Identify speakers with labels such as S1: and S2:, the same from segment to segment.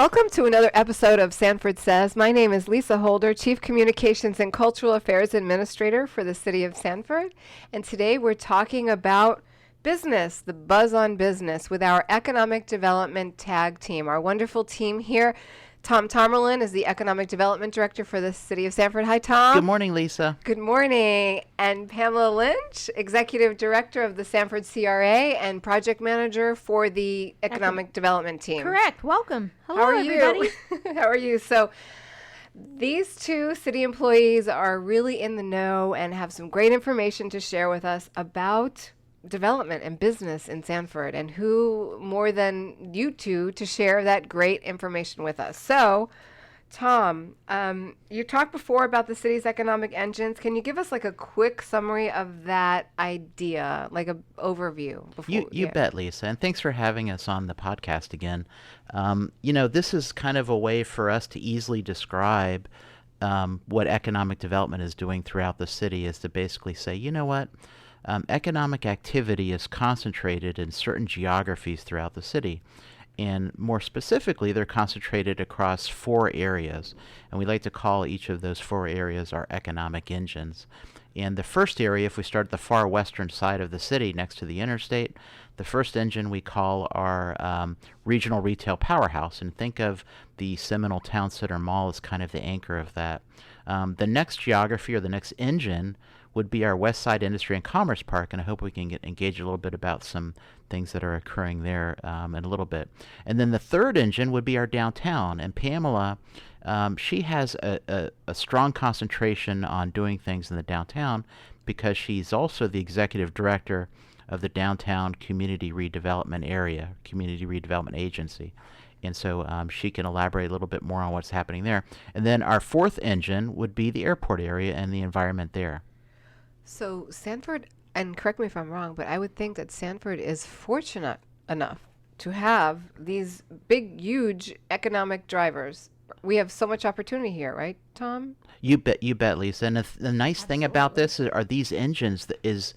S1: Welcome to another episode of Sanford Says. My name is Lisa Holder, Chief Communications and Cultural Affairs Administrator for the City of Sanford. And today we're talking about business, the buzz on business, with our Economic Development Tag Team. Our wonderful team here. Tom Tomerlin is the Economic Development Director for the City of Sanford. Hi, Tom.
S2: Good morning, Lisa.
S1: Good morning. And Pamela Lynch, Executive Director of the Sanford CRA and Project Manager for the Economic Development Team.
S3: Correct. Welcome. Hello,
S1: How are
S3: everybody.
S1: you? How are you? So these two city employees are really in the know and have some great information to share with us about development and business in Sanford, and who more than you two to share that great information with us. So, Tom, you talked before about the city's economic engines. Can you give us like a quick summary of that idea, like an overview? Before,
S2: You bet, Lisa, and thanks for having us on the podcast again. This is kind of a way for us to easily describe what economic development is doing throughout the city, is to basically say, you know what? Economic activity is concentrated in certain geographies throughout the city. And more specifically, they're concentrated across 4 areas. And we like to call each of those 4 areas our economic engines. And the first area, if we start at the far western side of the city next to the interstate, the first engine we call our regional retail powerhouse. And think of the Seminole Town Center Mall as kind of the anchor of that. The next geography, or the next engine, would be our West Side Industry and Commerce Park, and I hope we can engage a little bit about some things that are occurring there in a little bit. And then the third engine would be our downtown, and Pamela, she has a strong concentration on doing things in the downtown because she's also the executive director of the Downtown Community Redevelopment Area, Community Redevelopment Agency. And so she can elaborate a little bit more on what's happening there. And then our fourth engine would be the airport area and the environment there.
S1: So Sanford, and correct me if I'm wrong, but I would think that Sanford is fortunate enough to have these big, huge economic drivers. We have so much opportunity here, right, Tom?
S2: You bet, Lisa. And the nice thing about this are these engines is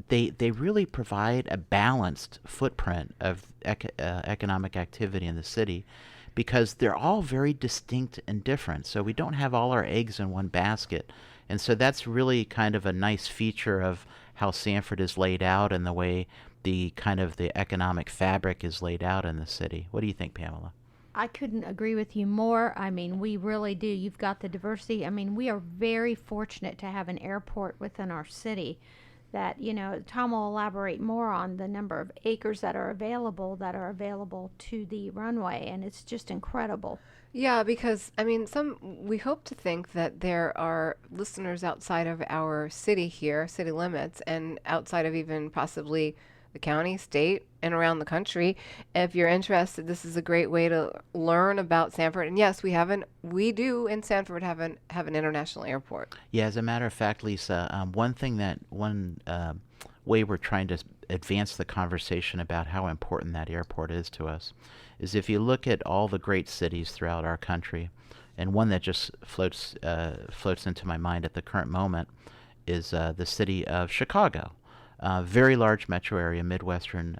S2: they really provide a balanced footprint of economic activity in the city, because they're all very distinct and different. So we don't have all our eggs in one basket. And so that's really kind of a nice feature of how Sanford is laid out and the way the economic fabric is laid out in the city. What do you think, Pamela?
S3: I couldn't agree with you more. I mean, we really do. You've got the diversity. I mean, we are very fortunate to have an airport within our city that, Tom will elaborate more on the number of acres that are available to the runway, and it's just incredible.
S1: Yeah, because, we hope to think that there are listeners outside of our city here, city limits, and outside of even possibly the county, state, and around the country. If you're interested, this is a great way to learn about Sanford. And yes, we do in Sanford have an international airport.
S2: Yeah, as a matter of fact, Lisa, one way we're trying to advance the conversation about how important that airport is to us is if you look at all the great cities throughout our country, and one that just floats into my mind at the current moment is the city of Chicago. Very large metro area, Midwestern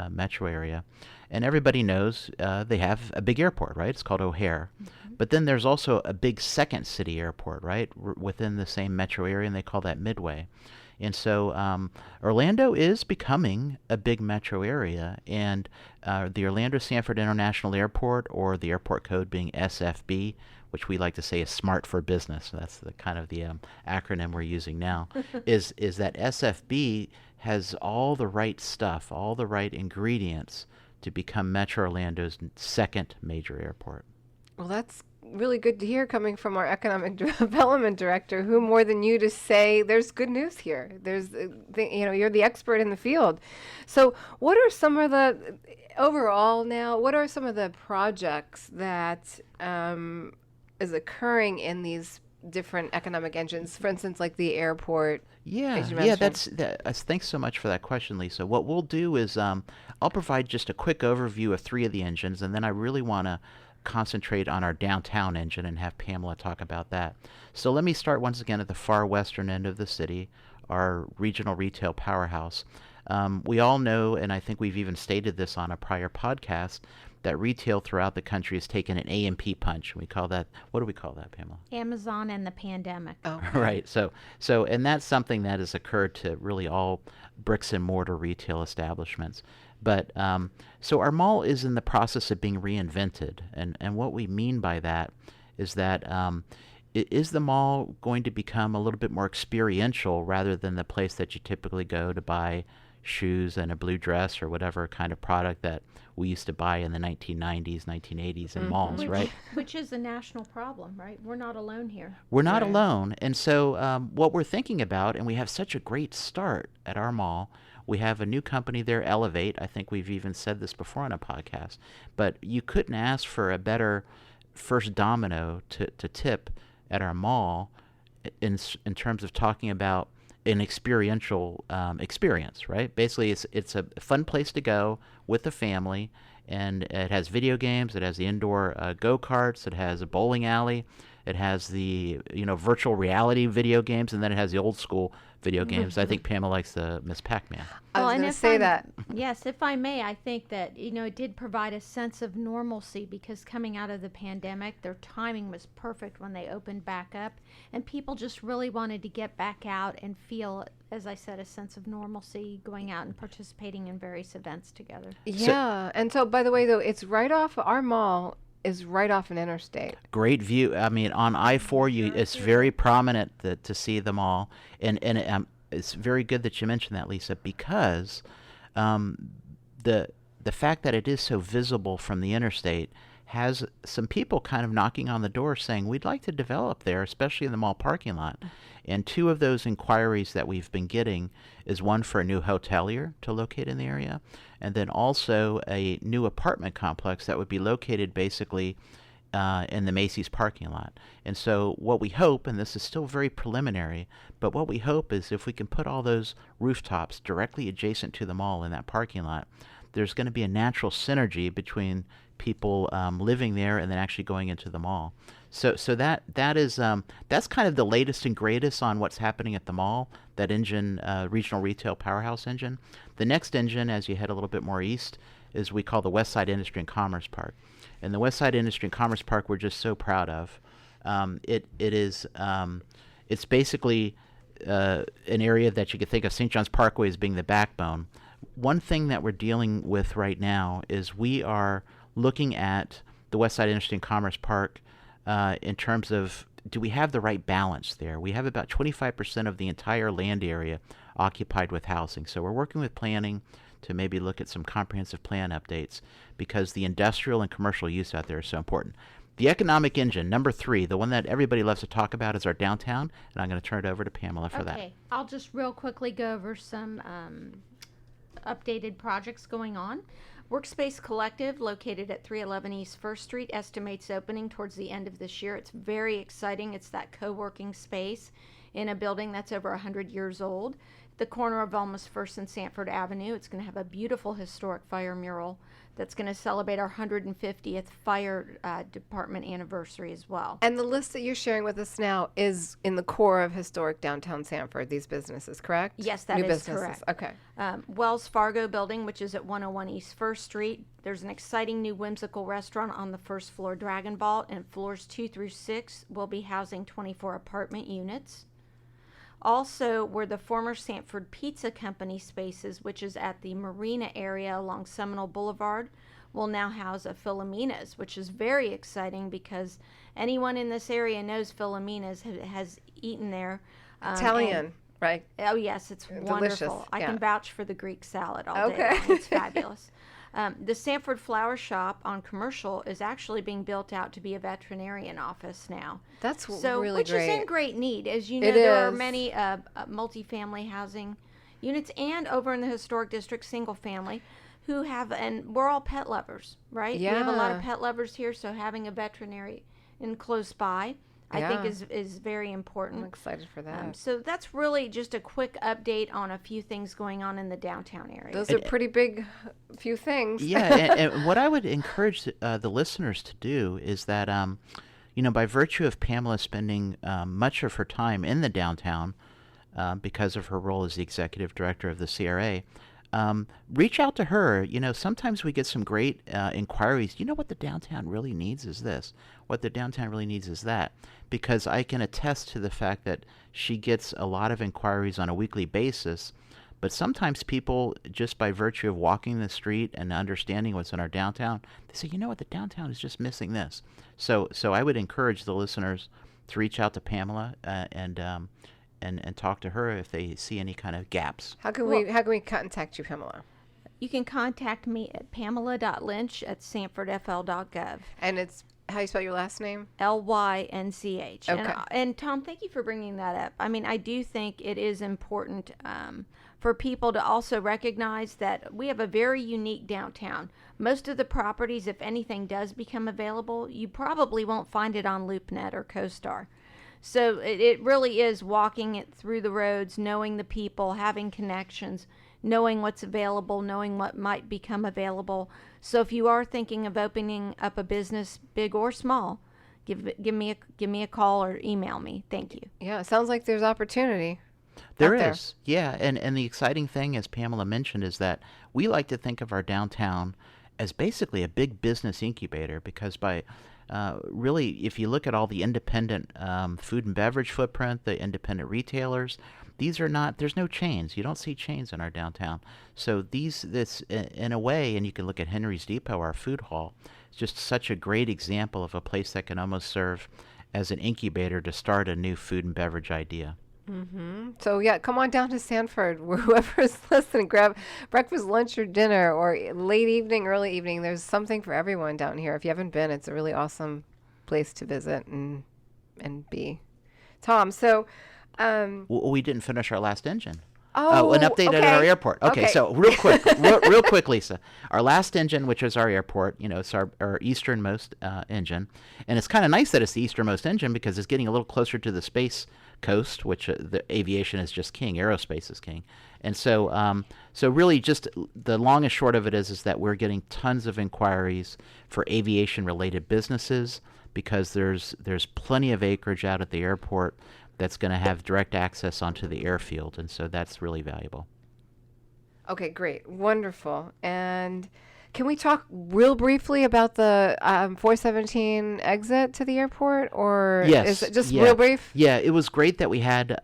S2: metro area. And everybody knows they have a big airport, right? It's called O'Hare. Mm-hmm. But then there's also a big second city airport, right, within the same metro area, and they call that Midway. And so Orlando is becoming a big metro area, and the Orlando Sanford International Airport, or the airport code being SFB, which we like to say is smart for business. That's the kind of the acronym we're using now, is that SFB has all the right stuff, all the right ingredients to become Metro Orlando's second major airport.
S1: Well, that's really good to hear coming from our economic development director, who more than you to say there's good news here. There's, you're the expert in the field. So what are some of the, overall now, what are some of the projects that is occurring in these different economic engines, for instance, like the airport?
S2: Thanks so much for that question, Lisa. What we'll do is I'll provide just a quick overview of 3 of the engines, and then I really want to concentrate on our downtown engine and have Pamela talk about that. So let me start once again at the far western end of the city, our regional retail powerhouse. We all know, and I think we've even stated this on a prior podcast, that retail throughout the country has taken an A&P punch. We call that, what do we call that, Pamela?
S3: Amazon and the pandemic.
S1: Oh,
S2: Right. So, and that's something that has occurred to really all bricks and mortar retail establishments. But so our mall is in the process of being reinvented, and what we mean by that is that is the mall going to become a little bit more experiential rather than the place that you typically go to buy shoes and a blue dress or whatever kind of product that we used to buy in the 1990s, 1980s in malls, right?
S3: Which is a national problem, right? We're not alone here.
S2: We're not
S1: Right.
S2: alone. And so what we're thinking about, and we have such a great start at our mall, we have a new company there, Elevate. I think we've even said this before on a podcast. But you couldn't ask for a better first domino to tip at our mall in terms of talking about an experiential experience, right? Basically, it's a fun place to go with the family, and it has video games, it has the indoor go-karts, it has a bowling alley, it has the virtual reality video games, and then it has the old school video games. I think Pamela likes the Miss Pac-Man.
S1: I was
S3: and
S1: going
S3: if
S1: to say
S3: I'm-
S1: that.
S3: Yes, if I may, I think that, it did provide a sense of normalcy because coming out of the pandemic, their timing was perfect when they opened back up. And people just really wanted to get back out and feel, as I said, a sense of normalcy, going out and participating in various events together.
S1: Yeah. And so, by the way, though, it's right off our mall is right off an interstate.
S2: Great view. I mean, on I-4, it's very prominent to see them all, and it's very good that you mentioned that, Lisa, because the fact that it is so visible from the interstate has some people kind of knocking on the door saying, we'd like to develop there, especially in the mall parking lot. And two of those inquiries that we've been getting is one for a new hotelier to locate in the area, and then also a new apartment complex that would be located basically in the Macy's parking lot. And so what we hope, and this is still very preliminary, but what we hope is if we can put all those rooftops directly adjacent to the mall in that parking lot, there's going to be a natural synergy between people living there and then actually going into the mall. So that is that's kind of the latest and greatest on what's happening at the mall. That engine, regional retail powerhouse engine. The next engine, as you head a little bit more east, is we call the West Side Industry and Commerce Park. And the West Side Industry and Commerce Park, we're just so proud of. It's basically an area that you could think of St. John's Parkway as being the backbone. One thing that we're dealing with right now is we are looking at the West Side Industry and Commerce Park in terms of, do we have the right balance there? We have about 25% of the entire land area occupied with housing. So we're working with planning to maybe look at some comprehensive plan updates because the industrial and commercial use out there is so important. The economic engine, number 3, the one that everybody loves to talk about, is our downtown, and I'm going to turn it over to Pamela for that.
S3: Okay, I'll just real quickly go over some updated projects going on. Workspace Collective, located at 311 East 1st Street, estimates opening towards the end of this year. It's very exciting. It's that co-working space in a building that's over 100 years old. The corner of almost 1st and Sanford Avenue. It's going to have a beautiful historic fire mural that's going to celebrate our 150th fire department anniversary as well.
S1: And the list that you're sharing with us now is in the core of historic downtown Sanford, these businesses, correct?
S3: Yes, that
S1: New
S3: is
S1: businesses.
S3: correct.
S1: Okay.
S3: Wells Fargo building, which is at 101 East 1st Street. There's an exciting new whimsical restaurant on the first floor, Dragon Vault, and floors 2 through 6 will be housing 24 apartment units. Also, where the former Sanford Pizza Company spaces, which is at the marina area along Seminole Boulevard, will now house a Philomena's, which is very exciting because anyone in this area knows Philomena's has eaten there.
S1: Italian, right?
S3: Oh, yes, it's
S1: Delicious,
S3: wonderful. I
S1: yeah.
S3: can vouch for the Greek salad all
S1: Okay.
S3: day long. It's fabulous. The Sanford Flower Shop on Commercial is actually being built out to be a veterinarian office now.
S1: That's
S3: So,
S1: really
S3: which
S1: great.
S3: is in great need. As you know,
S1: It
S3: there are
S1: is.
S3: many multifamily housing units and over in the historic district, single family, who have, and we're all pet lovers, right? We have a lot of
S1: Yeah.
S3: pet lovers here, so having a veterinarian close by, I think
S1: Yeah.
S3: is very important.
S1: I'm excited for that.
S3: So that's really just a quick update on a few things going on in the downtown area.
S1: Those are pretty big few things.
S2: Yeah, and what I would encourage the listeners to do is that, by virtue of Pamela spending much of her time in the downtown because of her role as the executive director of the CRA, reach out to her. Sometimes we get some great inquiries. What the downtown really needs is this. What the downtown really needs is that. Because I can attest to the fact that she gets a lot of inquiries on a weekly basis. But sometimes people, just by virtue of walking the street and understanding what's in our downtown, they say, what, the downtown is just missing this. So I would encourage the listeners to reach out to Pamela and talk to her if they see any kind of gaps.
S1: How can we contact you, Pamela?
S3: You can contact me at pamela.lynch@sanfordfl.gov.
S1: And it's how you spell your last name?
S3: Lynch.
S1: Okay.
S3: And Tom, thank you for bringing that up. I mean, I do think it is important for people to also recognize that we have a very unique downtown. Most of the properties, if anything does become available, you probably won't find it on LoopNet or CoStar. So it really is walking it through the roads, knowing the people, having connections, knowing what's available, knowing what might become available. So if you are thinking of opening up a business, big or small, give me a call or email me. Thank you.
S1: Yeah, it sounds like there's opportunity.
S2: There is. Yeah, and the exciting thing, as Pamela mentioned, is that we like to think of our downtown as basically a big business incubator, because by really, if you look at all the independent food and beverage footprint, the independent retailers, there's no chains. You don't see chains in our downtown. So this in a way, and you can look at Henry's Depot, our food hall, it's just such a great example of a place that can almost serve as an incubator to start a new food and beverage idea.
S1: Mm-hmm. So yeah, come on down to Sanford. Whoever's listening, grab breakfast, lunch, or dinner, or late evening, early evening. There's something for everyone down here. If you haven't been, it's a really awesome place to visit and be. Tom, so
S2: we didn't finish our last engine.
S1: Oh,
S2: an update
S1: okay.
S2: at our airport. Okay, so real quick, Lisa. Our last engine, which is our airport, it's our easternmost engine. And it's kind of nice that it's the easternmost engine because it's getting a little closer to the space coast, which the aviation is just king. Aerospace is king. And so really just the long and short of it is that we're getting tons of inquiries for aviation-related businesses because there's plenty of acreage out at the airport that's going to have direct access onto the airfield, and so that's really valuable.
S1: Okay, great. Wonderful. And can we talk real briefly about the 417 exit to the airport, or
S2: yes,
S1: is it just real brief?
S2: Yeah, it was great that we had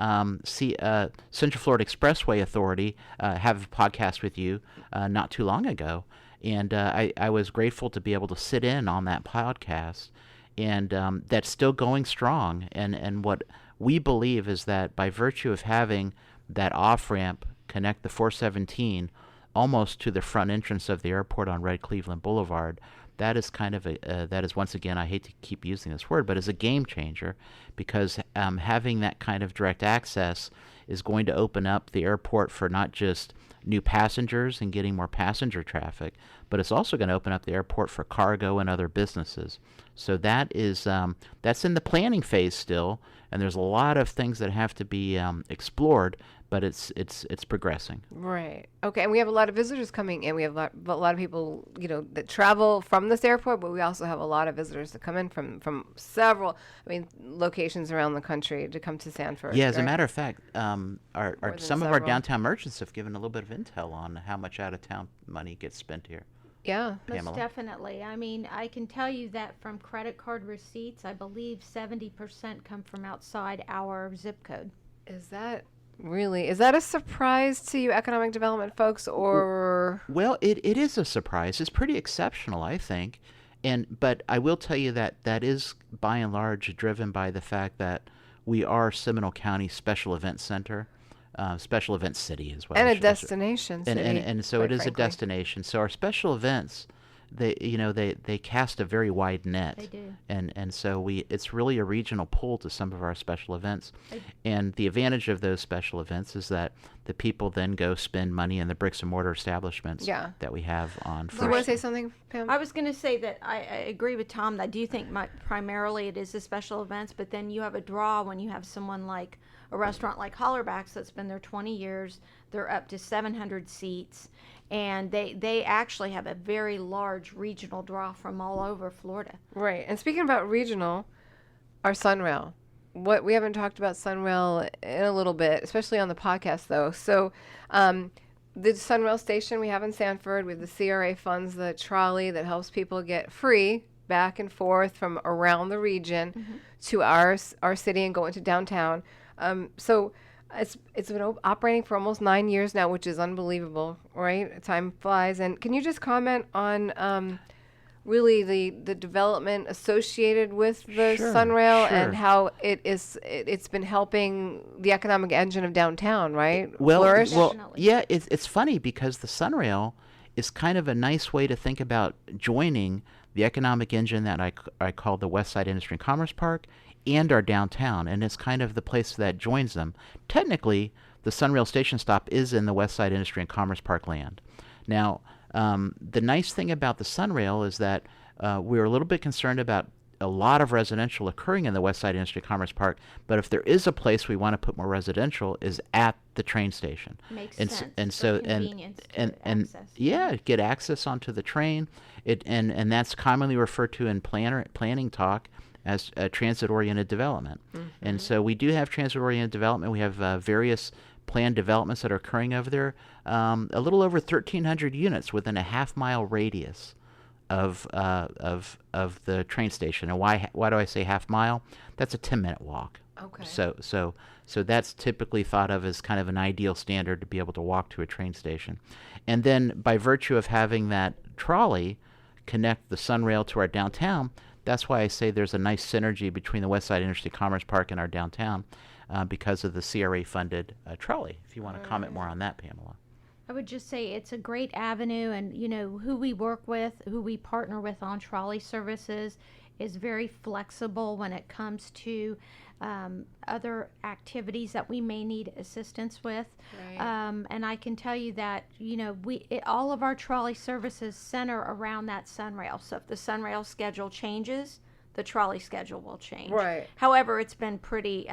S2: Central Florida Expressway Authority have a podcast with you not too long ago, and I was grateful to be able to sit in on that podcast, and that's still going strong, and what we believe is that by virtue of having that off-ramp connect the 417 almost to the front entrance of the airport on Red Cleveland Boulevard, that is kind of that is, once again, I hate to keep using this word, but is a game changer, because having that kind of direct access is going to open up the airport for not just new passengers and getting more passenger traffic, but it's also going to open up the airport for cargo and other businesses. So that is that's in the planning phase still, and there's a lot of things that have to be explored, but it's progressing.
S1: Right. Okay. And we have a lot of visitors coming in. We have a lot of people, that travel from this airport, but we also have a lot of visitors that come in from several, locations around the country to come to Sanford.
S2: Yeah. As
S1: right?
S2: a matter of fact, some of our
S1: several.
S2: downtown merchants have given a little bit of intel on how much out of town money gets spent here.
S1: Yeah.
S2: Pamela.
S3: Most definitely. I mean, I can tell you that from credit card receipts, I believe 70% come from outside our zip code.
S1: Is that a surprise to you economic development folks, or?
S2: Well, it is a surprise. It's pretty exceptional, I think. But I will tell you that is by and large driven by the fact that we are Seminole County Special Events Center. Special event city as well.
S1: And a destination city.
S2: And so it is
S1: frankly.
S2: a destination. So our special events, they cast a very wide net.
S3: They do.
S2: And so it's really a regional pull to some of our special events. And the advantage of those special events is that the people then go spend money in the bricks and mortar establishments that we have on
S1: Do you want
S2: First.
S1: to say something, Pam?
S3: I was going to say that I agree with Tom. I do think primarily it is the special events, but then you have a draw when you have someone like a restaurant like Hollerbach's that's been there 20 years. They're up to 700 seats, and they actually have a very large regional draw from all over Florida.
S1: Right. And speaking about regional, our Sunrail. What we haven't talked about Sunrail in a little bit, especially on the podcast though. So the Sunrail station we have in Sanford with the CRA funds the trolley that helps people get free back and forth from around the region to our city and go into downtown. So it's been operating for almost 9 years now, which is unbelievable, right? Time flies. And can you just comment on really the development associated with the
S2: Sure,
S1: Sunrail
S2: sure.
S1: and how it's been helping the economic engine of downtown, right?
S2: Well,
S1: Flourish.
S3: Definitely.
S2: yeah, it's funny because the Sunrail is kind of a nice way to think about joining the economic engine that I call the West Side Industry and Commerce Park and our downtown, and it's kind of the place that joins them. Technically, the Sunrail station stop is in the West Side Industry and Commerce Park land. Now, the nice thing about the Sunrail is that we're a little bit concerned about a lot of residential occurring in the West Side Industry Commerce Park, but if there is a place we want to put more residential is at the train station.
S3: Makes
S2: and
S3: sense.
S2: and
S3: for
S2: so
S3: convenience
S2: and
S3: to
S2: and
S3: access.
S2: yeah, get access onto the train. And that's commonly referred to in planning talk as transit-oriented development. And so we do have transit-oriented development. We have various planned developments that are occurring over there. A little over 1,300 units within a half-mile radius of the train station. And why do I say half mile? That's a 10-minute walk.
S1: Okay.
S2: So that's typically thought of as kind of an ideal standard to be able to walk to a train station. And then by virtue of having that trolley connect the Sunrail to our downtown, that's why I say there's a nice synergy between the West Side Industry Commerce Park and our downtown because of the CRA-funded trolley. If you want to comment more on that, Pamela.
S3: I would just say it's a great avenue, and who we work with, who we partner with on trolley services is very flexible when it comes to other activities that we may need assistance with.
S1: Right.
S3: And I can tell you that all of our trolley services center around that Sunrail. So if the Sunrail schedule changes, the trolley schedule will change.
S1: Right.
S3: However, it's been pretty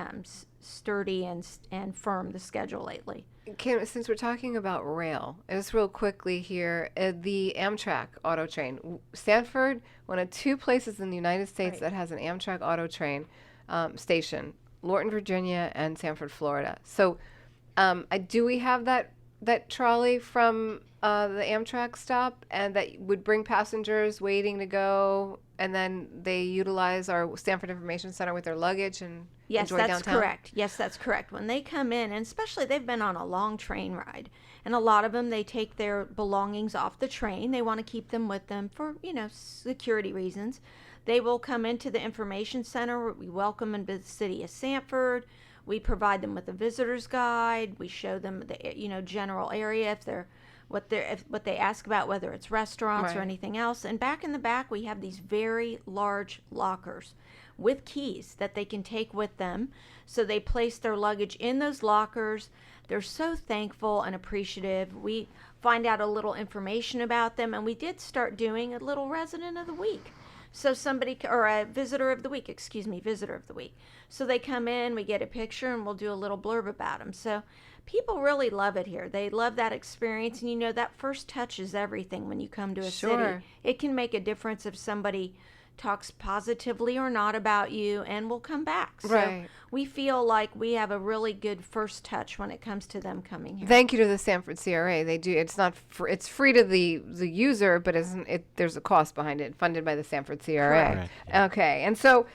S3: sturdy and firm, the schedule lately.
S1: Since we're talking about rail, just real quickly here, the Amtrak auto train. Sanford, one of 2 places in the United States
S3: Right.
S1: that has an Amtrak auto train station, Lorton, Virginia, and Sanford, Florida. So do we have that trolley from the Amtrak stop and that would bring passengers waiting to go, and then they utilize our Sanford Information Center with their luggage and
S3: Yes,
S1: enjoy
S3: that's
S1: downtown?
S3: correct. Yes, that's correct. When they come in, and especially they've been on a long train ride, and a lot of them, they take their belongings off the train. They want to keep them with them for, security reasons. They will come into the information center. We welcome them to the City of Sanford. We provide them with a visitor's guide. We show them the, general area if they're what they ask about, whether it's restaurants or
S1: Right.
S3: anything else. And back in the back, we have these very large lockers with keys that they can take with them. So they place their luggage in those lockers. They're so thankful and appreciative. We find out a little information about them, and we did start doing a little resident of the week. So or a visitor of the week, visitor of the week. So they come in, we get a picture, and we'll do a little blurb about them. So people really love it here. They love that experience, and that first touch is everything when you come to a
S1: Sure.
S3: city. It can make a difference if somebody talks positively or not about you and will come back. So
S1: Right.
S3: we feel like we have a really good first touch when it comes to them coming here.
S1: Thank you to the Sanford CRA. They do. It's not. It's free to the user, but there's a cost behind it. Funded by the Sanford CRA.
S2: Correct.
S1: Okay. And so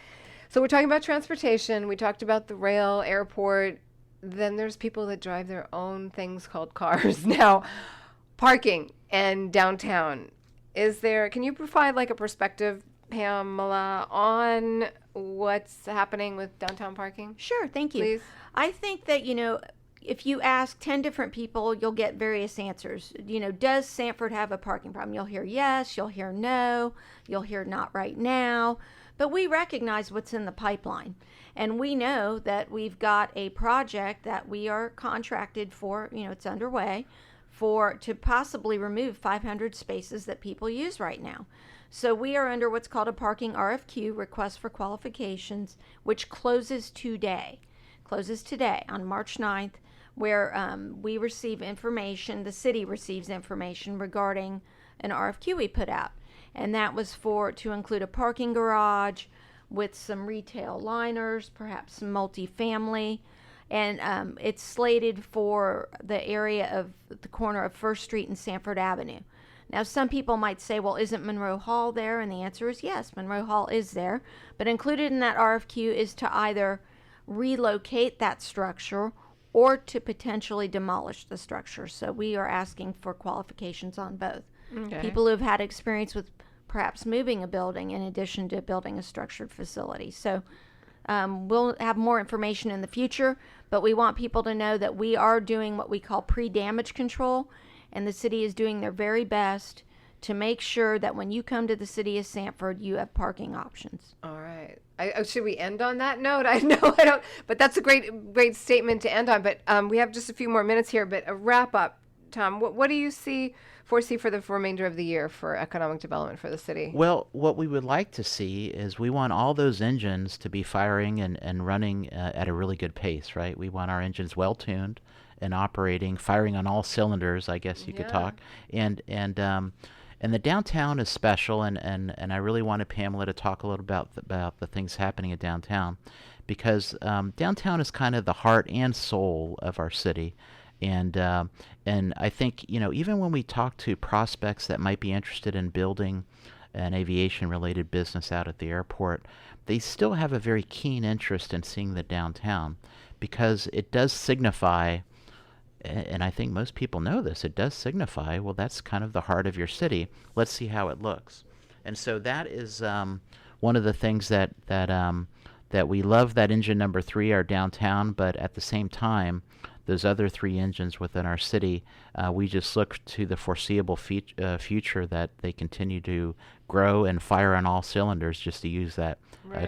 S1: we're talking about transportation. We talked about the rail, airport. Then there's people that drive their own things called cars. Now, parking and downtown. Can you provide like a perspective, Pamela, on what's happening with downtown parking?
S3: Sure, thank you.
S1: Please.
S3: I think that, if you ask 10 different people, you'll get various answers. Does Sanford have a parking problem? You'll hear yes, you'll hear no, you'll hear not right now. But we recognize what's in the pipeline. And we know that we've got a project that we are contracted for, it's underway, to possibly remove 500 spaces that people use right now. So we are under what's called a parking RFQ, request for qualifications, which closes today on March 9th, where we receive information, the city receives information regarding an RFQ we put out. And that was to include a parking garage with some retail liners, perhaps some multifamily. And it's slated for the area of the corner of First Street and Sanford Avenue. Now, some people might say, well, isn't Monroe Hall there? And the answer is yes, Monroe Hall is there. But included in that RFQ is to either relocate that structure or to potentially demolish the structure. So we are asking for qualifications on both.
S1: Okay.
S3: People who have had experience with perhaps moving a building in addition to building a structured facility. So we'll have more information in the future, but we want people to know that we are doing what we call pre-damage control, and the city is doing their very best to make sure that when you come to the city of Sanford, you have parking options.
S1: All right. Should we end on that note? I know I don't, but that's a great statement to end on. But we have just a few more minutes here. But a wrap up, Tom. What do you foresee for the remainder of the year for economic development for the city?
S2: Well, what we would like to see is we want all those engines to be firing and running at a really good pace, right? We want our engines well tuned and operating, firing on all cylinders, I guess you could talk. And the downtown is special, and I really wanted Pamela to talk a little about the things happening at downtown, because downtown is kind of the heart and soul of our city. And I think, even when we talk to prospects that might be interested in building an aviation-related business out at the airport, they still have a very keen interest in seeing the downtown, because it does signify, and I think most people know this, it does signify, well, that's kind of the heart of your city. Let's see how it looks. And so that is one of the things that we love, that engine number 3, our downtown, but at the same time, those other 3 engines within our city, we just look to the foreseeable future that they continue to grow and fire on all cylinders, just to use that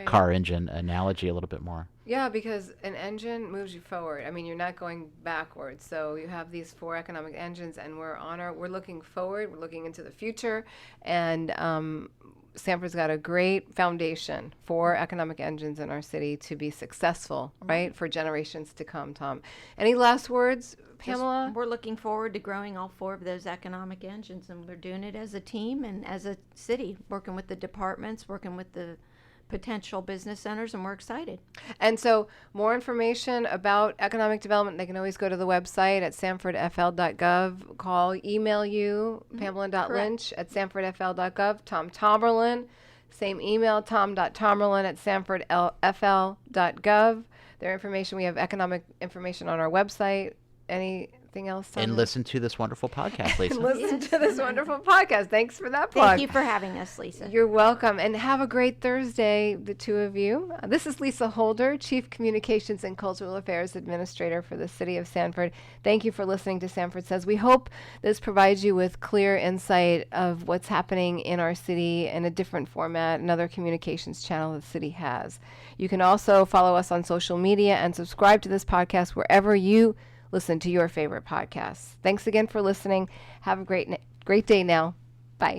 S2: car engine analogy a little bit more.
S1: Yeah, because an engine moves you forward. I mean, you're not going backwards. So you have these 4 economic engines, and we're looking forward. We're looking into the future, and Sanford's got a great foundation for economic engines in our city to be successful, right, for generations to come. Tom, any last words, Pamela?
S3: We're looking forward to growing all 4 of those economic engines, and we're doing it as a team and as a city, working with the departments, working with the potential business owners, and we're excited.
S1: And so more information about economic development, they can always go to the website at sanfordfl.gov, email you, Pamela.Lynch at sanfordfl.gov, Tom Tomerlin, same email, tom.tomerlin at sanfordfl.gov. Their information, we have economic information on our website. Anything else, Tom?
S2: And listen to this wonderful podcast, Lisa.
S1: Listen to this wonderful podcast. Thanks for that plug.
S3: Thank you for having us, Lisa.
S1: You're welcome. And have a great Thursday, the 2 of you. This is Lisa Holder, Chief Communications and Cultural Affairs Administrator for the City of Sanford. Thank you for listening to Sanford Says. We hope this provides you with clear insight of what's happening in our city in a different format, another communications channel the city has. You can also follow us on social media and subscribe to this podcast wherever you listen to your favorite podcasts. Thanks again for listening. Have a great day now. Bye.